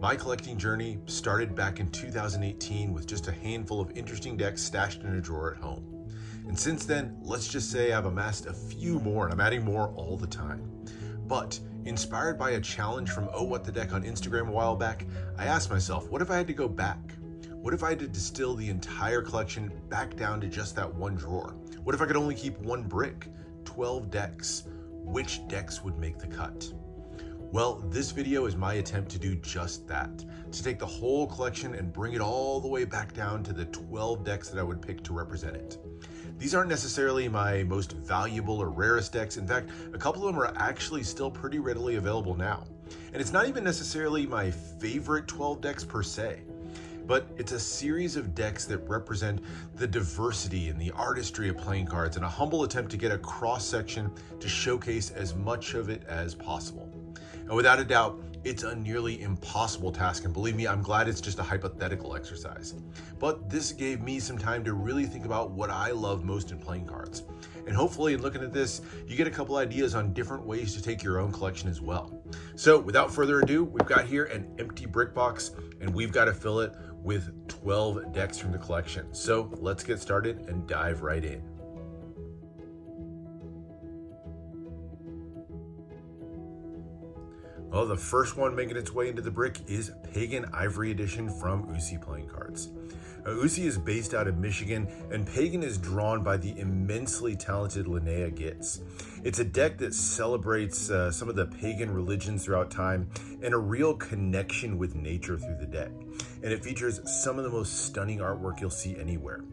My collecting journey started back in 2018 with just a handful of interesting decks stashed in a drawer at home. And since then, let's just say I've amassed a few more, and I'm adding more all the time. But inspired by a challenge from Oh What the Deck on Instagram a while back, I asked myself, what if I had to go back? What if I had to distill the entire collection back down to just that one drawer? What if I could only keep one brick? 12 decks. Which decks would make the cut? Well, this video is my attempt to do just that, to take the whole collection and bring it all the way back down to the 12 decks that I would pick to represent it. These aren't necessarily my most valuable or rarest decks. In fact, a couple of them are actually still pretty readily available now. And it's not even necessarily my favorite 12 decks per se, but it's a series of decks that represent the diversity and the artistry of playing cards and a humble attempt to get a cross-section to showcase as much of it as possible. And without a doubt, it's a nearly impossible task, and believe me, I'm glad it's just a hypothetical exercise. But this gave me some time to really think about what I love most in playing cards. And hopefully in looking at this, you get a couple ideas on different ways to take your own collection as well. So without further ado, we've got here an empty brick box, and we've got to fill it with 12 decks from the collection. So let's get started and dive right in. Well, the first one making its way into the brick is Pagan Ivory Edition from Usi Playing Cards. Usi is based out of Michigan, and Pagan is drawn by the immensely talented Linnea Gitz. It's a deck that celebrates some of the pagan religions throughout time and a real connection with nature through the deck. And it features some of the most stunning artwork you'll see anywhere.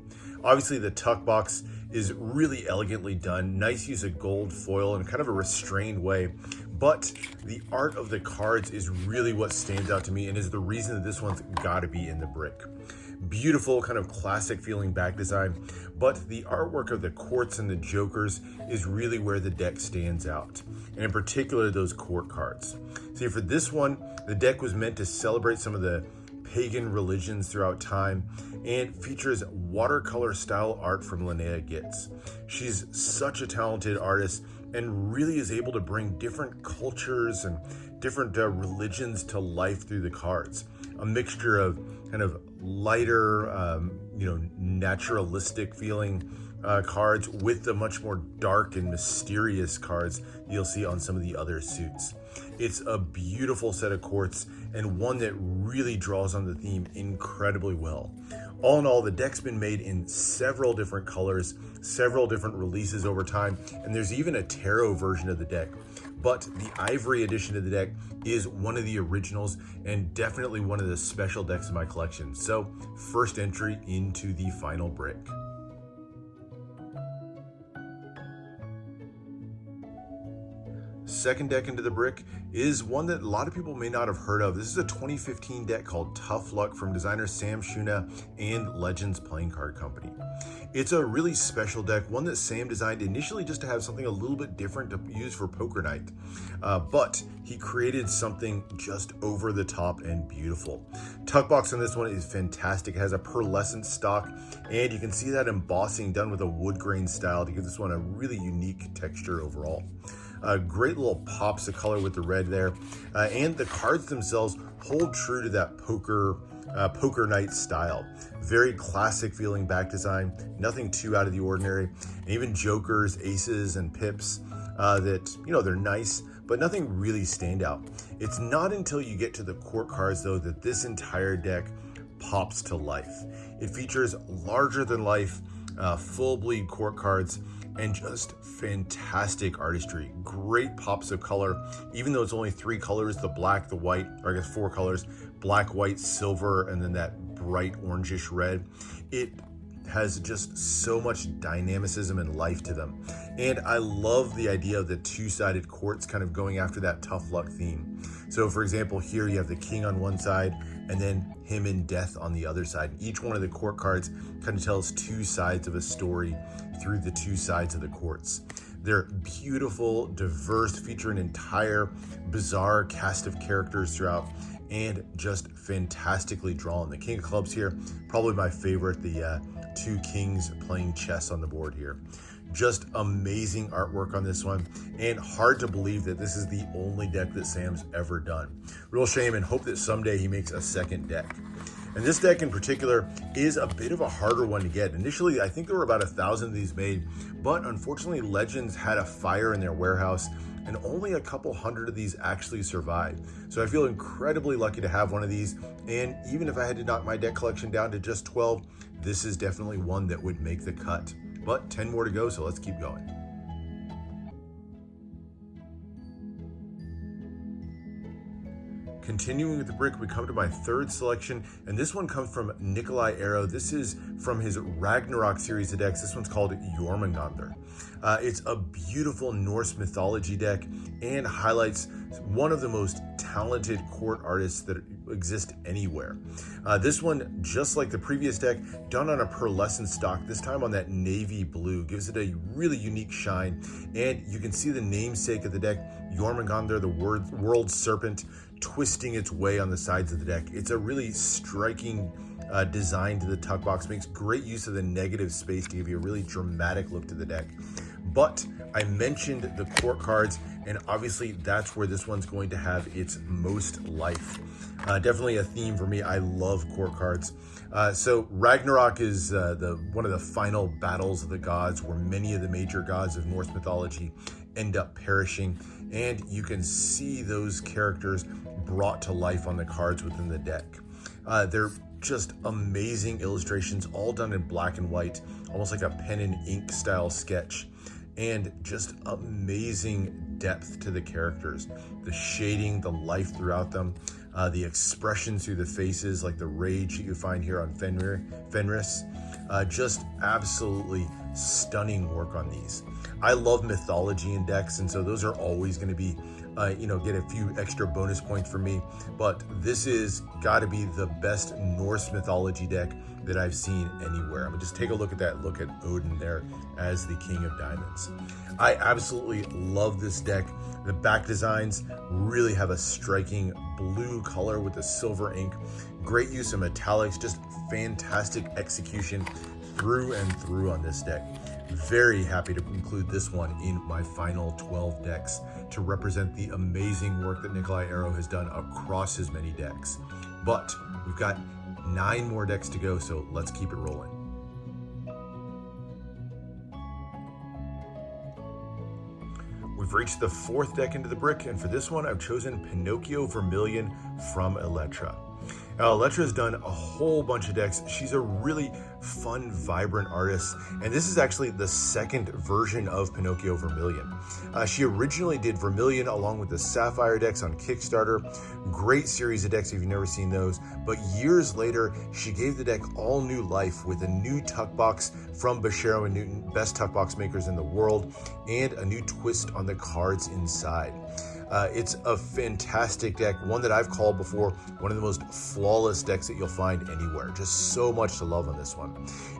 Obviously, the tuck box is really elegantly done, nice use of gold foil in kind of a restrained way, but the art of the cards is really what stands out to me and is the reason that this one's got to be in the brick. Beautiful, kind of classic feeling back design, but the artwork of the courts and the jokers is really where the deck stands out, and in particular those court cards. See, for this one, the deck was meant to celebrate some of the pagan religions throughout time and features watercolor style art from Linnea Gitz. She's such a talented artist and really is able to bring different cultures and different religions to life through the cards. A mixture of kind of lighter, naturalistic feeling cards with the much more dark and mysterious cards you'll see on some of the other suits. It's a beautiful set of courts and one that really draws on the theme incredibly well. All in all, the deck's been made in several different colors, several different releases over time, and there's even a tarot version of the deck. But the Ivory edition of the deck is one of the originals and definitely one of the special decks in my collection. So, first entry into the final brick. Second deck into the brick is one that a lot of people may not have heard of. This is a 2015 deck called Tough Luck from designer Sam Shuna and Legends Playing Card Company. It's a really special deck, one that Sam designed initially just to have something a little bit different to use for poker night, but he created something just over the top and beautiful. Tuck box on this one is fantastic. It has a pearlescent stock, and you can see that embossing done with a wood grain style to give this one a really unique texture overall. Great little pops of color with the red there, and the cards themselves hold true to that poker night style. Very classic feeling back design, nothing too out of the ordinary, and even jokers, aces, and pips that, they're nice, but nothing really stand out. It's not until you get to the court cards, though, that this entire deck pops to life. It features larger than life, full bleed court cards, and just fantastic artistry. Great pops of color, even though it's only 3 colors, the black, the white, or I guess 4 colors, black, white, silver, and then that bright orangish red. It has just so much dynamicism and life to them. And I love the idea of the two-sided courts kind of going after that tough luck theme. So for example, here you have the king on one side and then him in death on the other side. Each one of the court cards kind of tells 2 sides of a story through the 2 sides of the courts. They're beautiful, diverse, feature an entire bizarre cast of characters throughout, and just fantastically drawn. The King of Clubs here, probably my favorite. The two kings playing chess on the board here. Just amazing artwork on this one, and hard to believe that this is the only deck that Sam's ever done. Real shame, and hope that someday he makes a second deck. And this deck in particular is a bit of a harder one to get. Initially, I think there were about 1,000 of these made, but unfortunately Legends had a fire in their warehouse and only a couple hundred of these actually survived. So I feel incredibly lucky to have one of these, and even if I had to knock my deck collection down to just 12, this is definitely one that would make the cut. But 10 more to go, so let's keep going. Continuing with the brick, we come to my third selection, and this one comes from Nikolai Arrow. This is from his Ragnarok series of decks. This one's called Jormungandr. It's a beautiful Norse mythology deck and highlights one of the most talented court artists that exist anywhere. This one, just like the previous deck, done on a pearlescent stock, this time on that navy blue, gives it a really unique shine, and you can see the namesake of the deck, Jormungandr, the world serpent, twisting its way on the sides of the deck. It's a really striking design to the tuck box, makes great use of the negative space to give you a really dramatic look to the deck. But I mentioned the court cards, and obviously that's where this one's going to have its most life. Definitely a theme for me. I love court cards. So Ragnarok is one of the final battles of the gods, where many of the major gods of Norse mythology end up perishing, and you can see those characters brought to life on the cards within the deck. They're just amazing illustrations, all done in black and white, almost like a pen and ink style sketch, and just amazing depth to the characters. The shading, the life throughout them, the expressions through the faces, like the rage that you find here on Fenris. Just absolutely stunning work on these. I love mythology in decks, and so those are always going to be get a few extra bonus points for me, but this is got to be the best Norse mythology deck that I've seen anywhere. I mean, just take a look at that. Look at Odin there as the King of Diamonds. I absolutely love this deck. The back designs really have a striking blue color with the silver ink. Great use of metallics, just fantastic execution through and through on this deck. Very happy to include this one in my final 12 decks to represent the amazing work that Nikolai Arrow has done across his many decks. But we've got 9 more decks to go, so let's keep it rolling. We've reached the 4th deck into the brick, and for this one I've chosen Pinocchio Vermilion from Elettra. Now, Elettra's done a whole bunch of decks. She's a really fun, vibrant artist, and this is actually the second version of Pinocchio Vermilion. She originally did Vermilion along with the Sapphire decks on Kickstarter. Great series of decks if you've never seen those, but years later, she gave the deck all new life with a new tuck box from Bashero and Newton, best tuck box makers in the world, and a new twist on the cards inside. It's a fantastic deck, one that I've called before one of the most flawless decks that you'll find anywhere. Just so much to love on this one.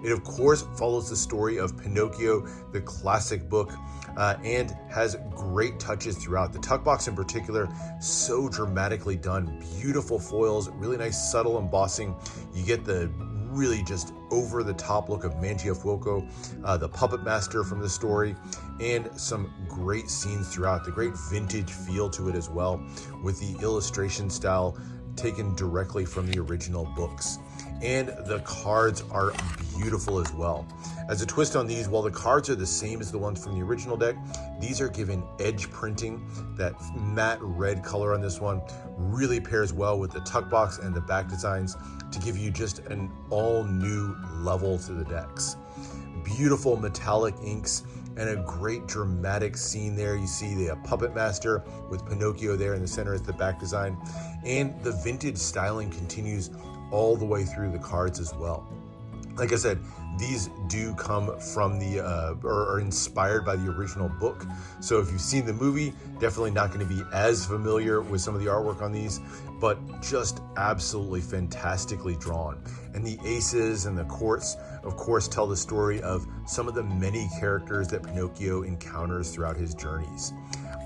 It, of course, follows the story of Pinocchio, the classic book, and has great touches throughout. The tuck box in particular, so dramatically done. Beautiful foils, really nice subtle embossing. You get the really just over-the-top look of Mangiafuoco, the puppet master from the story, and some great scenes throughout. The great vintage feel to it as well, with the illustration style taken directly from the original books. And the cards are beautiful as well. As a twist on these, while the cards are the same as the ones from the original deck, these are given edge printing. That matte red color on this one really pairs well with the tuck box and the back designs to give you just an all new level to the decks. Beautiful metallic inks and a great dramatic scene there. You see the puppet master with Pinocchio there in the center as the back design, and the vintage styling continues all the way through the cards as well. Like I said, these do come from the or are inspired by the original book. So if you've seen the movie, definitely not going to be as familiar with some of the artwork on these, but just absolutely fantastically drawn. And the aces and the courts, of course, tell the story of some of the many characters that Pinocchio encounters throughout his journeys.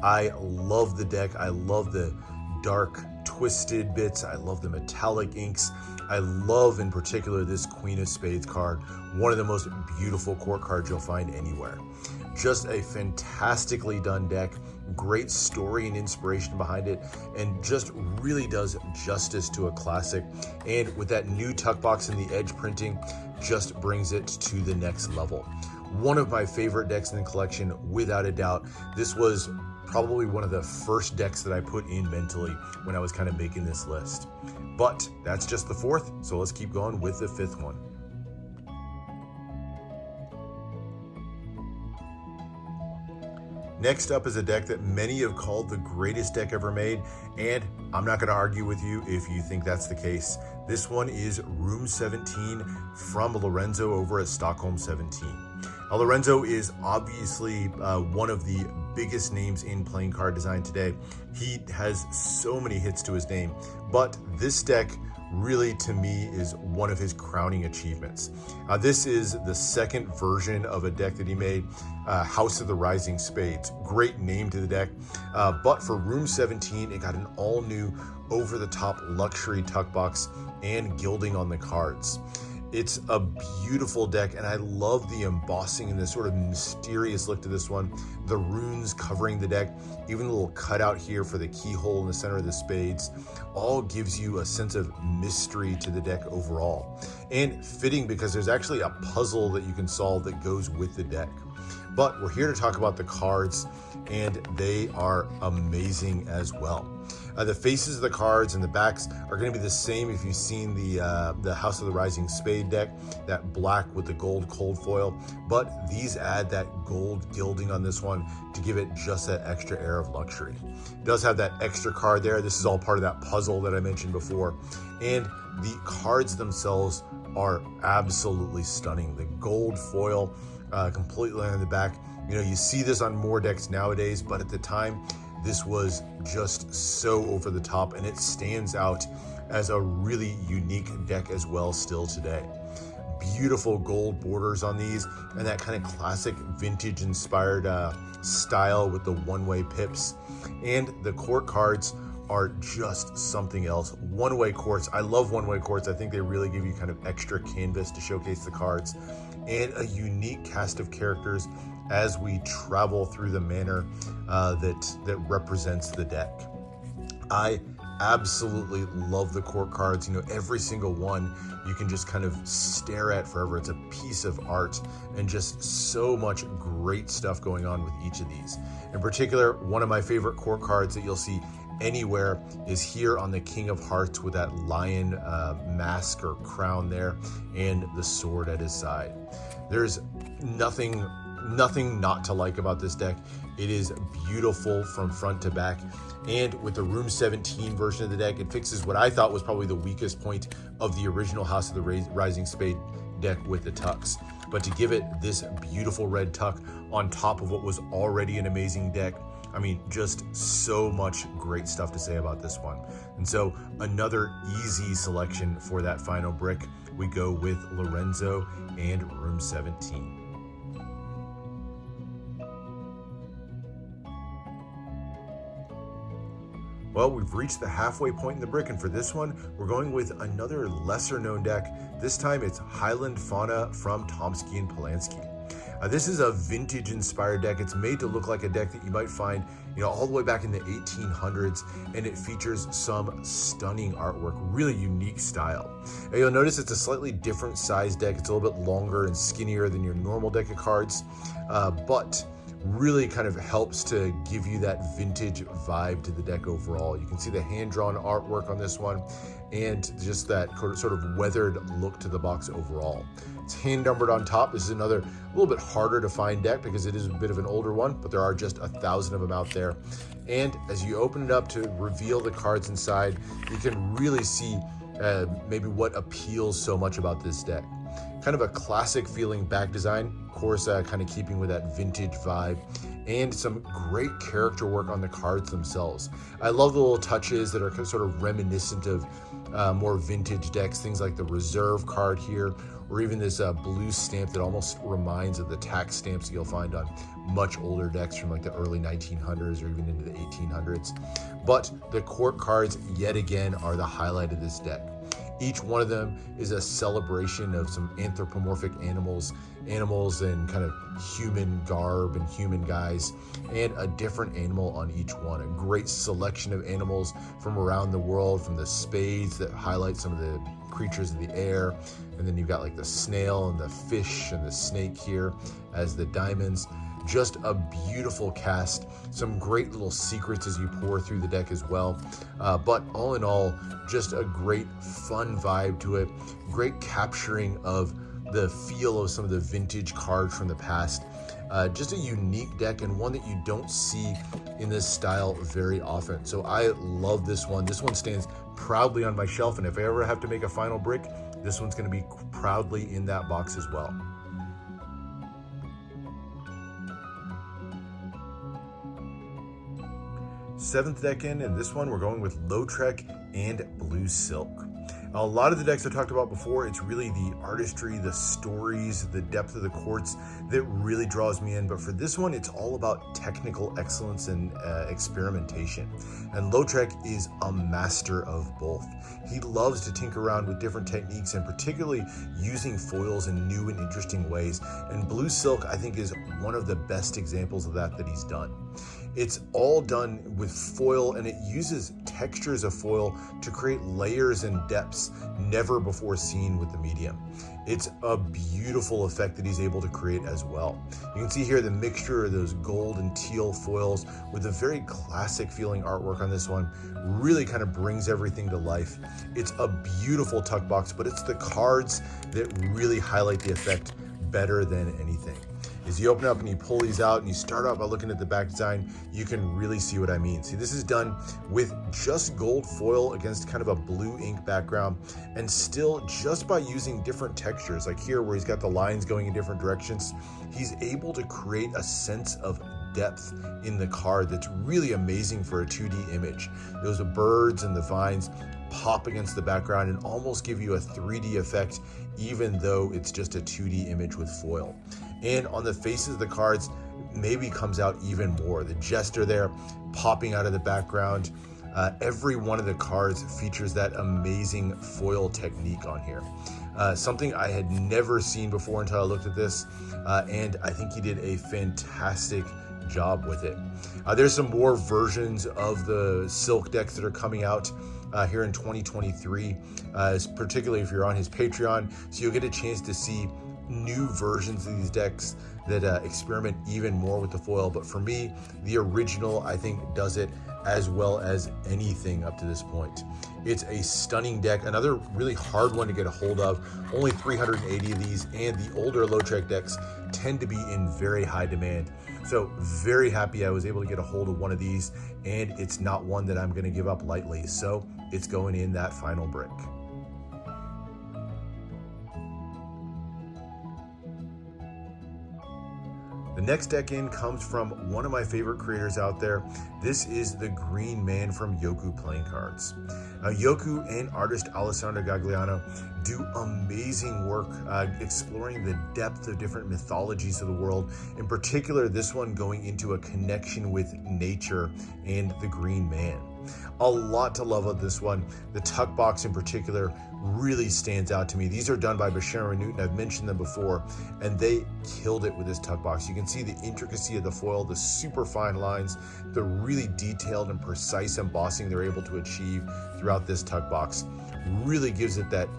I love the deck. I love the dark, twisted bits. I love the metallic inks. I love in particular this Queen of Spades card, one of the most beautiful court cards you'll find anywhere. Just a fantastically done deck, great story and inspiration behind it, and just really does justice to a classic. And with that new tuck box and the edge printing, just brings it to the next level. One of my favorite decks in the collection, without a doubt. This was probably one of the first decks that I put in mentally when I was kind of making this list. But that's just the fourth, so let's keep going with the fifth one. Next up is a deck that many have called the greatest deck ever made, and I'm not going to argue with you if you think that's the case. This one is Room 17 from Lorenzo over at Stockholm 17. Now, Lorenzo is obviously one of the biggest names in playing card design today. He has so many hits to his name, but this deck really, to me, is one of his crowning achievements. This is the second version of a deck that he made, House of the Rising Spades. Great name to the deck, but for Room 17, it got an all-new, over-the-top luxury tuck box and gilding on the cards. It's a beautiful deck, and I love the embossing and the sort of mysterious look to this one. The runes covering the deck, even a little cutout here for the keyhole in the center of the spades, all gives you a sense of mystery to the deck overall. And fitting because there's actually a puzzle that you can solve that goes with the deck. But we're here to talk about the cards, and they are amazing as well. The faces of the cards and the backs are going to be the same if you've seen the House of the Rising Spade deck, that black with the gold cold foil, but these add that gold gilding on this one to give it just that extra air of luxury. It does have that extra card there. This is all part of that puzzle that I mentioned before, and the cards themselves are absolutely stunning. The gold foil completely on the back. You know, you see this on more decks nowadays, but at the time, this was just so over the top, and it stands out as a really unique deck as well still today. Beautiful gold borders on these, and that kind of classic vintage inspired style with the one-way pips. And the court cards are just something else. One-way courts, I love one-way courts. I think they really give you kind of extra canvas to showcase the cards, and a unique cast of characters as we travel through the manor that represents the deck. I absolutely love the court cards. You know, every single one you can just kind of stare at forever. It's a piece of art, and just so much great stuff going on with each of these. In particular, one of my favorite court cards that you'll see anywhere is here on the King of Hearts with that lion mask or crown there and the sword at his side. There's nothing not to like about this deck. It is beautiful from front to back, and with the Room 17 version of the deck, it fixes what I thought was probably the weakest point of the original House of the Rising Spade deck with the tucks. But to give it this beautiful red tuck on top of what was already an amazing deck, I mean, just so much great stuff to say about this one. And so another easy selection for that final brick, we go with Lorenzo and Room 17. Well, we've reached the halfway point in the brick, and for this one, we're going with another lesser known deck. This time it's Highland Fauna from Tomsky and Polanski. This is a vintage inspired deck. It's made to look like a deck that you might find, you know, all the way back in the 1800s, and it features some stunning artwork, really unique style. Now, you'll notice it's a slightly different size deck. It's a little bit longer and skinnier than your normal deck of cards, but really kind of helps to give you that vintage vibe to the deck overall. You can see the hand-drawn artwork on this one, and just that sort of weathered look to the box overall. It's hand numbered on top. This is another little bit harder to find deck because it is a bit of an older one, but there are just 1,000 of them out there. And as you open it up to reveal the cards inside, you can really see maybe what appeals so much about this deck. Kind of a classic feeling back design, of course, kind of keeping with that vintage vibe, and some great character work on the cards themselves. I love the little touches that are sort of reminiscent of more vintage decks, things like the reserve card here, or even this blue stamp that almost reminds of the tax stamps that you'll find on much older decks from like the early 1900s or even into the 1800s. But the court cards, yet again, are the highlight of this deck. Each one of them is a celebration of some anthropomorphic animals in kind of human garb and human guise, and a different animal on each one. A great selection of animals from around the world, from the spades that highlight some of the creatures of the air, and then you've got like the snail and the fish and the snake here as the diamonds. Just a beautiful cast, some great little secrets as you pour through the deck as well. But all in all, just a great fun vibe to it, great capturing of the feel of some of the vintage cards from the past. Just a unique deck, and one that you don't see in this style very often. So I love this one. This one stands proudly on my shelf, and if I ever have to make a final brick, this one's going to be proudly in that box as well. Seventh deck in, and this one we're going with Lautrec and Blue Silk. A lot of the decks I talked about before, it's really the artistry, the stories, the depth of the courts that really draws me in. But for this one, it's all about technical excellence and experimentation. And Lautrec is a master of both. He loves to tinker around with different techniques, and particularly using foils in new and interesting ways. And Blue Silk, I think, is one of the best examples of that he's done. It's all done with foil, and it uses textures of foil to create layers and depths never before seen with the medium. It's a beautiful effect that he's able to create as well. You can see here the mixture of those gold and teal foils with a very classic feeling artwork on this one really kind of brings everything to life. It's a beautiful tuck box, but it's the cards that really highlight the effect better than anything. As you open up and you pull these out and you start out by looking at the back design, you can really see what I mean. See, this is done with just gold foil against kind of a blue ink background, and still just by using different textures, like here where he's got the lines going in different directions, he's able to create a sense of depth in the card that's really amazing for a 2D image. Those birds and the vines pop against the background and almost give you a 3D effect, even though it's just a 2D image with foil. And on the faces of the cards, maybe comes out even more. The jester there popping out of the background. Every one of the cards features that amazing foil technique on here. Something I had never seen before until I looked at this, and I think he did a fantastic job with it. There's some more versions of the Silk decks that are coming out here in 2023, particularly if you're on his Patreon, so you'll get a chance to see new versions of these decks that experiment even more with the foil. But for me, the original, I think, does it as well as anything up to this point. It's a stunning deck, another really hard one to get a hold of. Only 380 of these, and the older Lautrec decks tend to be in very high demand. So very happy I was able to get a hold of one of these, and it's not one that I'm going to give up lightly. So it's going in that final brick. The next deck in comes from one of my favorite creators out there. This is the Green Man from Yoku Playing Cards. Yoku and artist Alessandro Gagliano do amazing work exploring the depth of different mythologies of the world. In particular, this one going into a connection with nature and the Green Man. A lot to love on this one. The tuck box in particular really stands out to me. These are done by Bashar and Newton. I've mentioned them before, and they killed it with this tuck box. You can see the intricacy of the foil, the super fine lines, the really detailed and precise embossing they're able to achieve throughout this tuck box. Really gives it that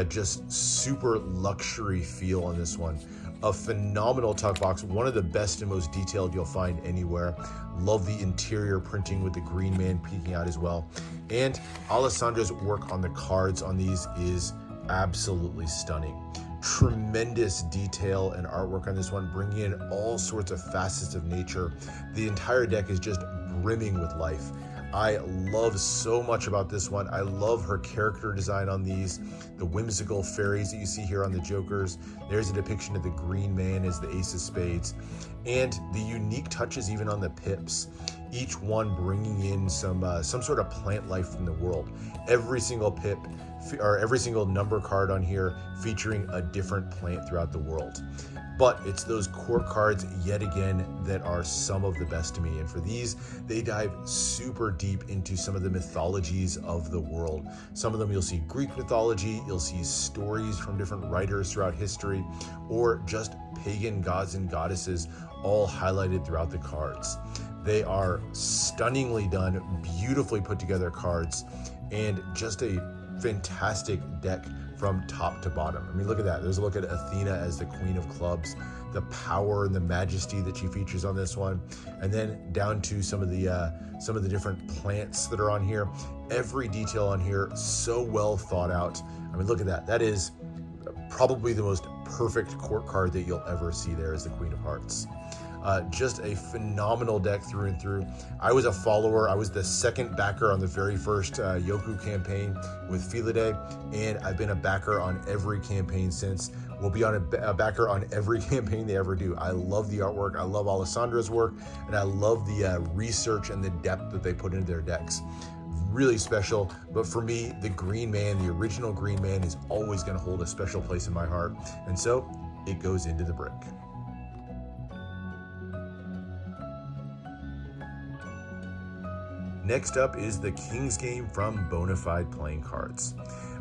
just super luxury feel on this one. A phenomenal tuck box, one of the best and most detailed you'll find anywhere. Love the interior printing with the Green Man peeking out as well. And Alessandro's work on the cards on these is absolutely stunning. Tremendous detail and artwork on this one, bringing in all sorts of facets of nature. The entire deck is just brimming with life. I love so much about this one. I love her character design on these, the whimsical fairies that you see here on the Jokers. There's a depiction of the Green Man as the Ace of Spades, and the unique touches even on the pips. each one bringing in some sort of plant life from the world. Every single pip or every single number card on here featuring a different plant throughout the world. But it's those core cards yet again that are some of the best to me. And for these, they dive super deep into some of the mythologies of the world. Some of them you'll see Greek mythology, you'll see stories from different writers throughout history, or just pagan gods and goddesses all highlighted throughout the cards. They are stunningly done, beautifully put together cards, and just a fantastic deck from top to bottom. I mean, look at that. There's a look at Athena as the Queen of Clubs, the power and the majesty that she features on this one, and then down to some of the different plants that are on here. Every detail on here so well thought out. I mean, look at that. That is probably the most perfect court card that you'll ever see there as the Queen of Hearts. Just a phenomenal deck through and through. I was a follower. I was the second backer on the very first Yoku campaign with Felidae, and I've been a backer on every campaign since. We'll be on a backer on every campaign they ever do. I love the artwork. I love Alessandra's work, and I love the research and the depth that they put into their decks. Really special, but for me, the Green Man, the original Green Man, is always going to hold a special place in my heart, and so it goes into the brick. Next up is the King's Game from Bonafide Playing Cards.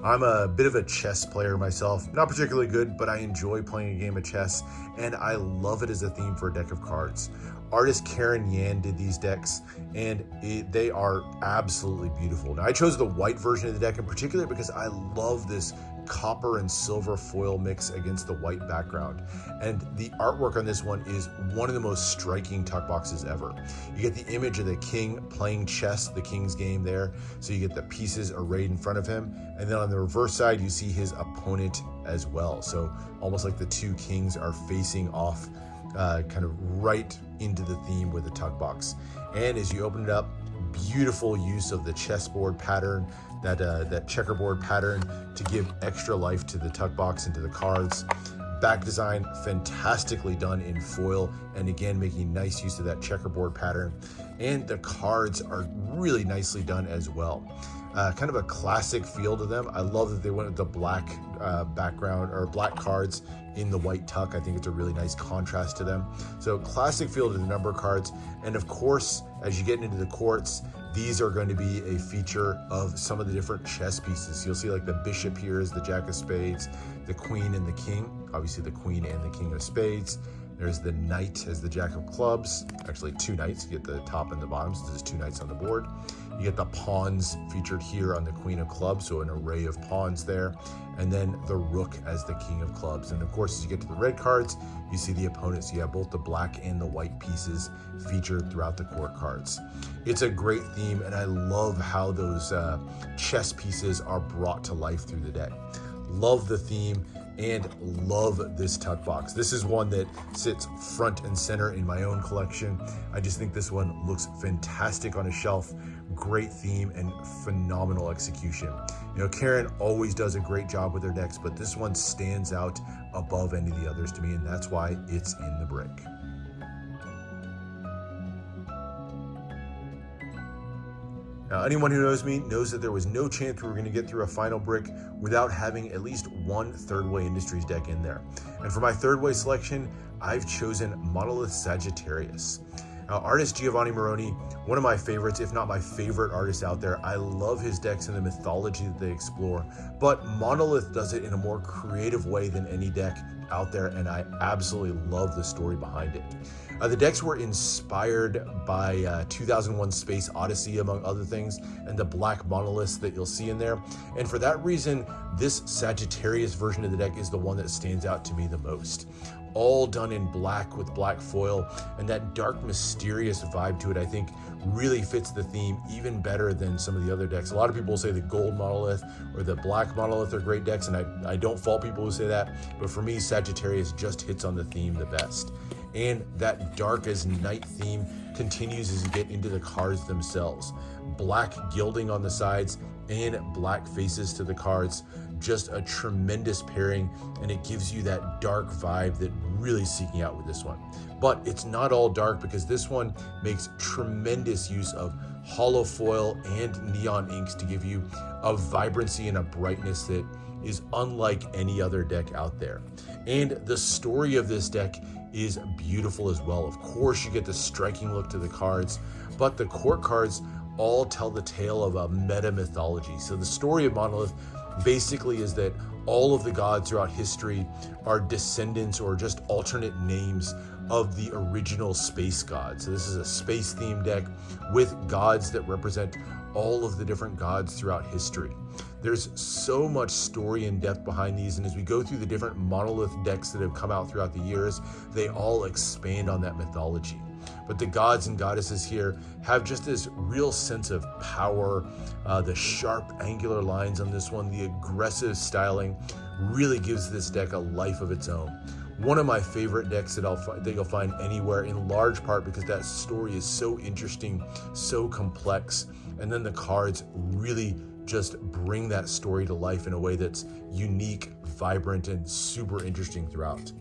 I'm a bit of a chess player myself, not particularly good, but I enjoy playing a game of chess, and I love it as a theme for a deck of cards. Artist Karen Yan did these decks, and they are absolutely beautiful. Now, I chose the white version of the deck in particular because I love this copper and silver foil mix against the white background. And the artwork on this one is one of the most striking tuck boxes ever. You get the image of the king playing chess, the King's Game there. So you get the pieces arrayed in front of him. And then on the reverse side, you see his opponent as well. So almost like the two kings are facing off kind of right into the theme with the tuck box. And as you open it up, beautiful use of the chessboard pattern, that checkerboard pattern to give extra life to the tuck box and to the cards. Back design, fantastically done in foil, and again, making nice use of that checkerboard pattern. And the cards are really nicely done as well. Kind of a classic feel to them. I love that they went with the black background or black cards in the white tuck. I think it's a really nice contrast to them. So classic feel to the number cards. And of course, as you get into the courts, these are going to be a feature of some of the different chess pieces. You'll see like the bishop here is the Jack of Spades, the Queen and the King, obviously the Queen and the King of Spades. There's the Knight as the Jack of Clubs, actually two Knights, you get the top and the bottom, so there's two Knights on the board. You get the pawns featured here on the Queen of Clubs, so an array of pawns there. And then the Rook as the King of Clubs. And of course, as you get to the red cards, you see the opponents. You have both the black and the white pieces featured throughout the court cards. It's a great theme, and I love how those chess pieces are brought to life through the deck. Love the theme and love this tuck box. This is one that sits front and center in my own collection. I just think this one looks fantastic on a shelf. Great theme and phenomenal execution. You know, Karen always does a great job with her decks, but this one stands out above any of the others to me, and that's why it's in the brick. Now, anyone who knows me knows that there was no chance we were going to get through a final brick without having at least one Third Way Industries deck in there. And for my Third Way selection, I've chosen Monolith Sagittarius. Now, artist Giovanni Moroni, one of my favorites, if not my favorite artist out there. I love his decks and the mythology that they explore, but Monolith does it in a more creative way than any deck out there, and I absolutely love the story behind it. The decks were inspired by 2001 Space Odyssey, among other things, and the black monoliths that you'll see in there. And for that reason, this Sagittarius version of the deck is the one that stands out to me the most. All done in black with black foil, and that dark, mysterious vibe to it, I think, really fits the theme even better than some of the other decks. A lot of people say the gold monolith or the black monolith are great decks, and I don't fault people who say that, but for me, Sagittarius just hits on the theme the best. And that dark as night theme continues as you get into the cards themselves. Black gilding on the sides and black faces to the cards. Just a tremendous pairing, and it gives you that dark vibe that really seeking out with this one. But it's not all dark, because this one makes tremendous use of hollow foil and neon inks to give you a vibrancy and a brightness that is unlike any other deck out there. And the story of this deck is beautiful as well. Of course, you get the striking look to the cards, but the court cards all tell the tale of a meta mythology. So the story of Monolith basically is that all of the gods throughout history are descendants or just alternate names of the original space gods. So this is a space themed deck with gods that represent all of the different gods throughout history. There's so much story and depth behind these, and as we go through the different Monolith decks that have come out throughout the years, they all expand on that mythology. But the gods and goddesses here have just this real sense of power. The sharp angular lines on this one, the aggressive styling really gives this deck a life of its own. One of my favorite decks that you'll find anywhere, in large part because that story is so interesting, so complex, and then the cards really just bring that story to life in a way that's unique, vibrant, and super interesting throughout.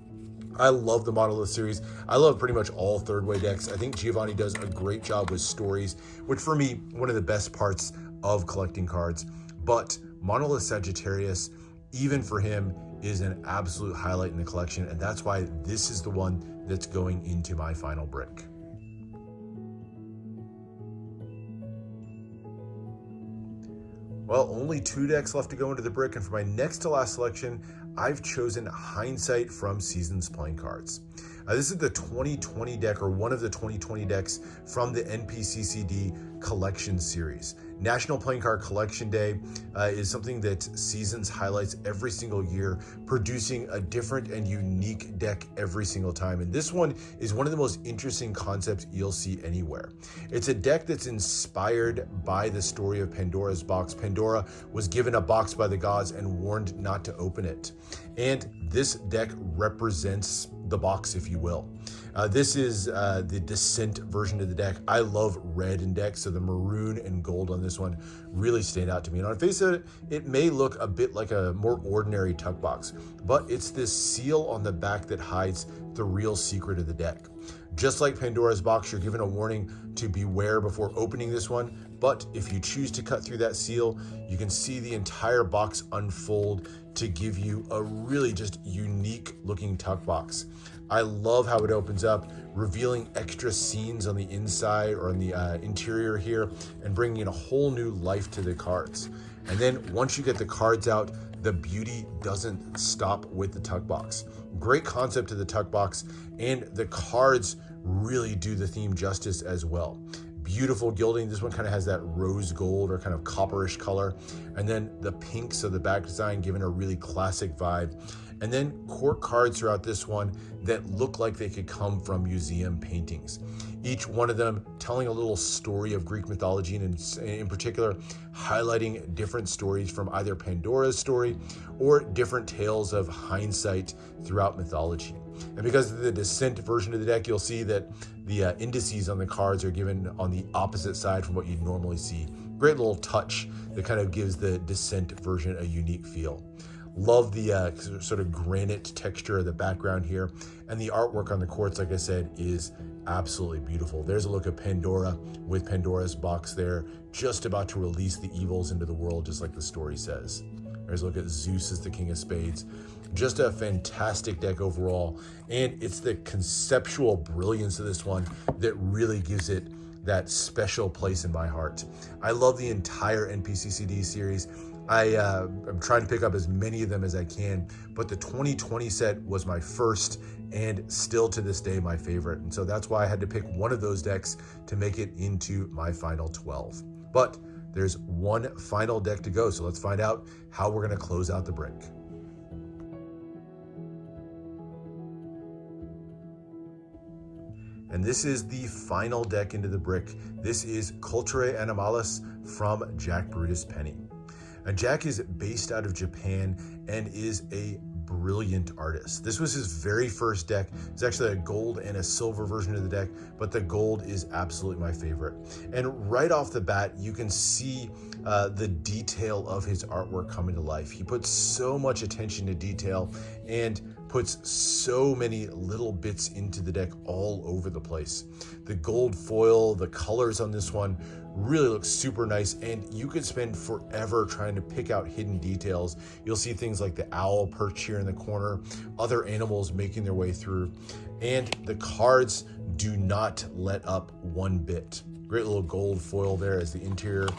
I love the Monolith series. I love pretty much all third way decks. I think Giovanni does a great job with stories, which for me, one of the best parts of collecting cards. But Monolith Sagittarius, even for him, is an absolute highlight in the collection, and that's why this is the one that's going into my final brick. Well, only 2 decks left to go into the brick, and for my next to last selection, I've chosen Hindsight from Seasons Playing Cards. This is the 2020 deck, or one of the 2020 decks from the NPCCD Collection Series. National Playing Card Collection Day is something that Seasons highlights every single year, producing a different and unique deck every single time. And this one is one of the most interesting concepts you'll see anywhere. It's a deck that's inspired by the story of Pandora's box. Pandora was given a box by the gods and warned not to open it. And this deck represents the box, if you will. This is the Descent version of the deck. I love red in decks, so the maroon and gold on this one really stand out to me. And on face of it, it may look a bit like a more ordinary tuck box, but it's this seal on the back that hides the real secret of the deck. Just like Pandora's box, you're given a warning to beware before opening this one, but if you choose to cut through that seal, you can see the entire box unfold to give you a really just unique looking tuck box. I love how it opens up, revealing extra scenes on the inside or on the interior here, and bringing in a whole new life to the cards. And then once you get the cards out, the beauty doesn't stop with the tuck box. Great concept to the tuck box, and the cards really do the theme justice as well. Beautiful gilding. This one kind of has that rose gold or kind of copperish color. And then the pinks of the back design giving a really classic vibe. And then court cards throughout this one that look like they could come from museum paintings. Each one of them telling a little story of Greek mythology, and in particular, highlighting different stories from either Pandora's story or different tales of hindsight throughout mythology. And because of the Descent version of the deck, you'll see that the indices on the cards are given on the opposite side from what you'd normally see. Great little touch that kind of gives the Descent version a unique feel. Love the sort of granite texture of the background here, and the artwork on the courts, like I said, is absolutely beautiful. There's a look at Pandora with Pandora's box there, just about to release the evils into the world, just like the story says. There's a look at Zeus as the King of Spades. Just a fantastic deck overall, and it's the conceptual brilliance of this one that really gives it that special place in my heart. I love the entire NPCCD series. I'm trying to pick up as many of them as I can, but the 2020 set was my first and still to this day my favorite. And so that's why I had to pick one of those decks to make it into my final 12. But there's one final deck to go, so let's find out how we're going to close out the brick. And this is the final deck into the brick. This is Culturae Animalis from Jack Brutus Penny. Now, Jack is based out of Japan and is a brilliant artist. This was his very first deck. It's actually a gold and a silver version of the deck, but the gold is absolutely my favorite. And right off the bat, you can see the detail of his artwork coming to life. He puts so much attention to detail and puts so many little bits into the deck all over the place. The gold foil, the colors on this one really looks super nice, and you could spend forever trying to pick out hidden details. You'll see things like the owl perch here in the corner, other animals making their way through, and the cards do not let up one bit. Great little gold foil there as the interior,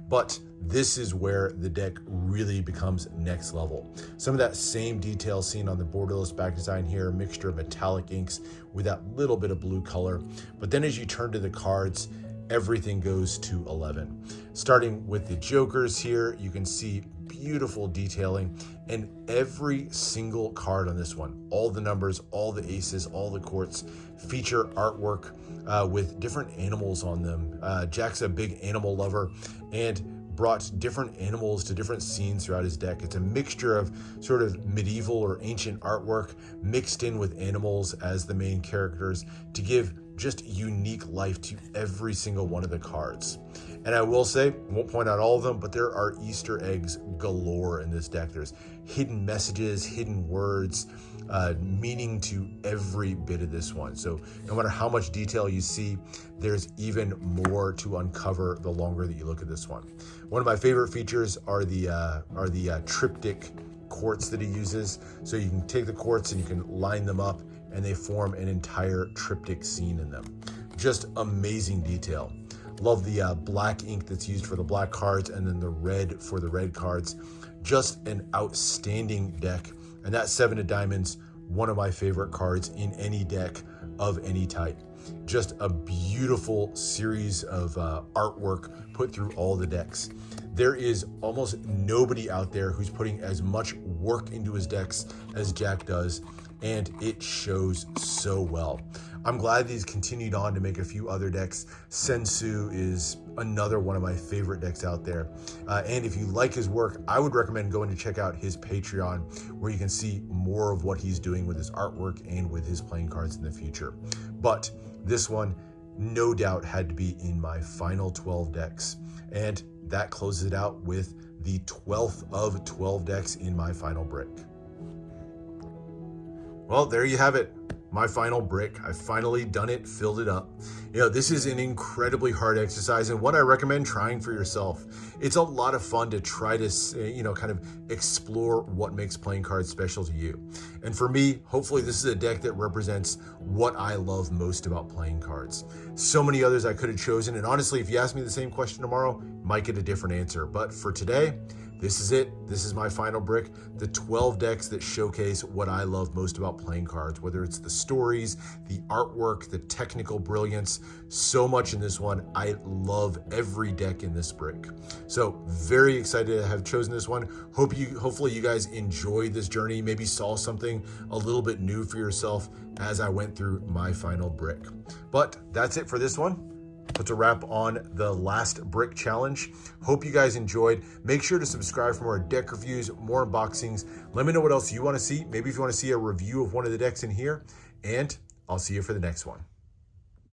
but this is where the deck really becomes next level. Some of that same detail seen on the borderless back design here, a mixture of metallic inks with that little bit of blue color. But then as you turn to the cards, everything goes to 11. Starting with the jokers here, you can see beautiful detailing, and every single card on this one, all the numbers, all the aces, all the courts, feature artwork with different animals on them. Jack's a big animal lover and brought different animals to different scenes throughout his deck. It's a mixture of sort of medieval or ancient artwork mixed in with animals as the main characters to give just unique life to every single one of the cards. And I will say, won't point out all of them, but there are Easter eggs galore in this deck. There's hidden messages, hidden words, meaning to every bit of this one. So no matter how much detail you see, there's even more to uncover the longer that you look at this one. One of my favorite features are the triptych quartz that he uses. So you can take the quartz and you can line them up, and they form an entire triptych scene in them. Just amazing detail. Love the black ink that's used for the black cards, and then the red for the red cards. Just an outstanding deck. And that 7 of diamonds, one of my favorite cards in any deck of any type. Just a beautiful series of artwork put through all the decks. There is almost nobody out there who's putting as much work into his decks as Jack does, and it shows so well. I'm glad that he's continued on to make a few other decks. Sensu is another one of my favorite decks out there. And if you like his work, I would recommend going to check out his Patreon, where you can see more of what he's doing with his artwork and with his playing cards in the future. But this one, no doubt, had to be in my final 12 decks. And that closes it out with the 12th of 12 decks in my final brick. Well, there you have it. My final brick. I've finally done it, filled it up. You know, this is an incredibly hard exercise, and one I recommend trying for yourself. It's a lot of fun to try to, kind of explore what makes playing cards special to you. And for me, hopefully this is a deck that represents what I love most about playing cards. So many others I could have chosen, and honestly, if you ask me the same question tomorrow, might get a different answer. But for today, this is it. This is my final brick. The 12 decks that showcase what I love most about playing cards, whether it's the stories, the artwork, the technical brilliance, so much in this one. I love every deck in this brick. So very excited to have chosen this one. Hopefully you guys enjoyed this journey, maybe saw something a little bit new for yourself as I went through my final brick. But that's it for this one. Puts a wrap on the last brick challenge. Hope you guys enjoyed. Make sure to subscribe for more deck reviews, more unboxings. Let me know what else you want to see. Maybe if you want to see a review of one of the decks in here, and I'll see you for the next one.